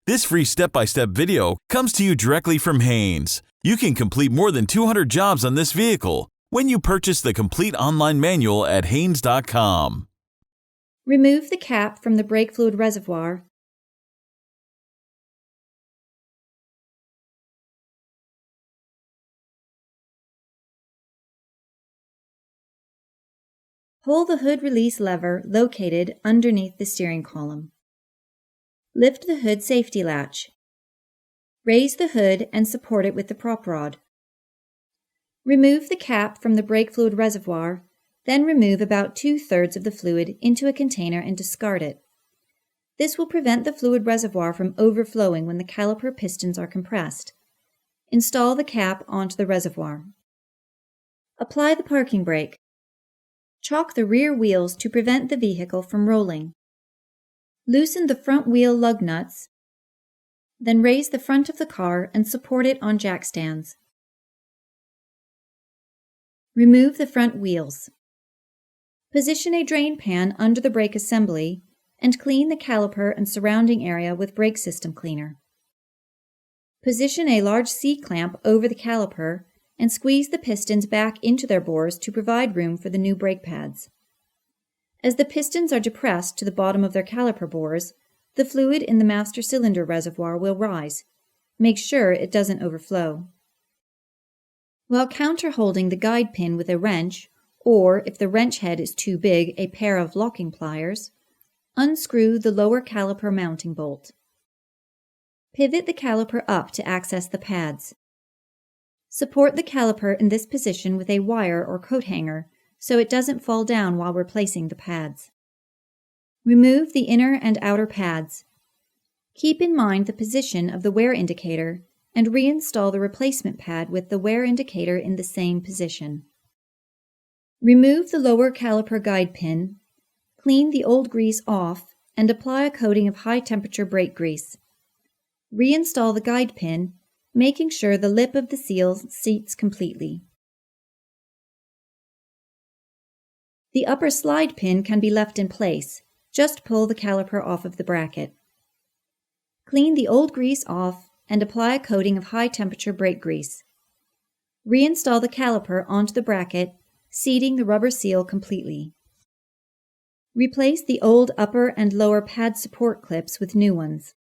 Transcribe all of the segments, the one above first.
This free step-by-step video comes to you directly from Haynes. You can complete more than 200 jobs on this vehicle when you purchase the complete online manual at Haynes.com. Remove the cap from the brake fluid reservoir. Pull the hood release lever located underneath the steering column. Lift the hood safety latch. Raise the hood and support it with the prop rod. Remove the cap from the brake fluid reservoir, then remove about 2/3 of the fluid into a container and discard it. This will prevent the fluid reservoir from overflowing when the caliper pistons are compressed. Install the cap onto the reservoir. Apply the parking brake. Chock the rear wheels to prevent the vehicle from rolling. Loosen the front wheel lug nuts, then raise the front of the car and support it on jack stands. Remove the front wheels. Position a drain pan under the brake assembly and clean the caliper and surrounding area with brake system cleaner. Position a large C-clamp over the caliper and squeeze the pistons back into their bores to provide room for the new brake pads. As the pistons are depressed to the bottom of their caliper bores, the fluid in the master cylinder reservoir will rise. Make sure it doesn't overflow. While counter-holding the guide pin with a wrench, or if the wrench head is too big, a pair of locking pliers, unscrew the lower caliper mounting bolt. Pivot the caliper up to access the pads. Support the caliper in this position with a wire or coat hanger so it doesn't fall down while replacing the pads. Remove the inner and outer pads. Keep in mind the position of the wear indicator and reinstall the replacement pad with the wear indicator in the same position. Remove the lower caliper guide pin, clean the old grease off, and apply a coating of high-temperature brake grease. Reinstall the guide pin, making sure the lip of the seal seats completely. The upper slide pin can be left in place. Just pull the caliper off of the bracket. Clean the old grease off and apply a coating of high-temperature brake grease. Reinstall the caliper onto the bracket, seating the rubber seal completely. Replace the old upper and lower pad support clips with new ones.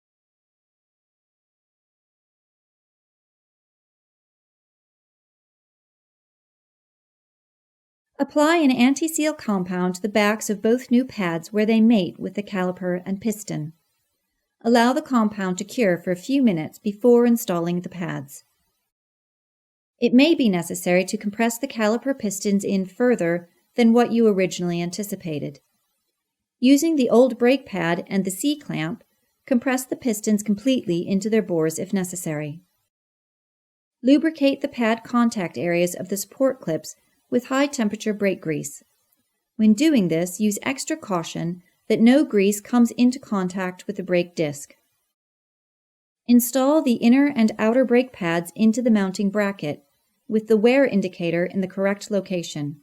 Apply an anti-seal compound to the backs of both new pads where they mate with the caliper and piston. Allow the compound to cure for a few minutes before installing the pads. It may be necessary to compress the caliper pistons in further than what you originally anticipated. Using the old brake pad and the C-clamp, compress the pistons completely into their bores if necessary. Lubricate the pad contact areas of the support clips with high-temperature brake grease. When doing this, use extra caution that no grease comes into contact with the brake disc. Install the inner and outer brake pads into the mounting bracket, with the wear indicator in the correct location.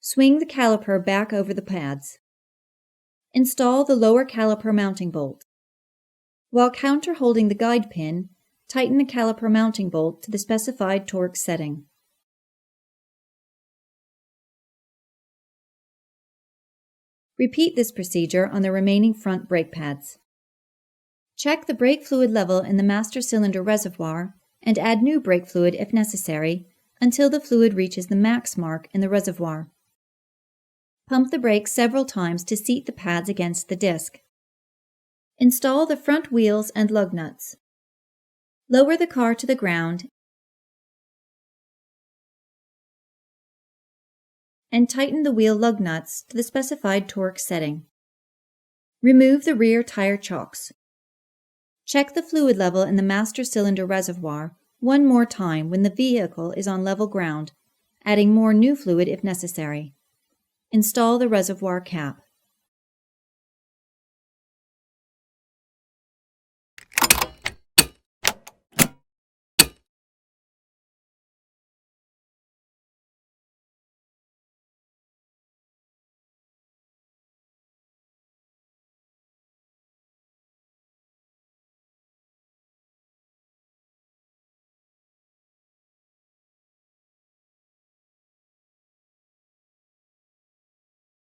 Swing the caliper back over the pads. Install the lower caliper mounting bolt. While counter-holding the guide pin, tighten the caliper mounting bolt to the specified torque setting. Repeat this procedure on the remaining front brake pads. Check the brake fluid level in the master cylinder reservoir and add new brake fluid if necessary until the fluid reaches the max mark in the reservoir. Pump the brakes several times to seat the pads against the disc. Install the front wheels and lug nuts. Lower the car to the ground and tighten the wheel lug nuts to the specified torque setting. Remove the rear tire chocks. Check the fluid level in the master cylinder reservoir one more time when the vehicle is on level ground, adding more new fluid if necessary. Install the reservoir cap.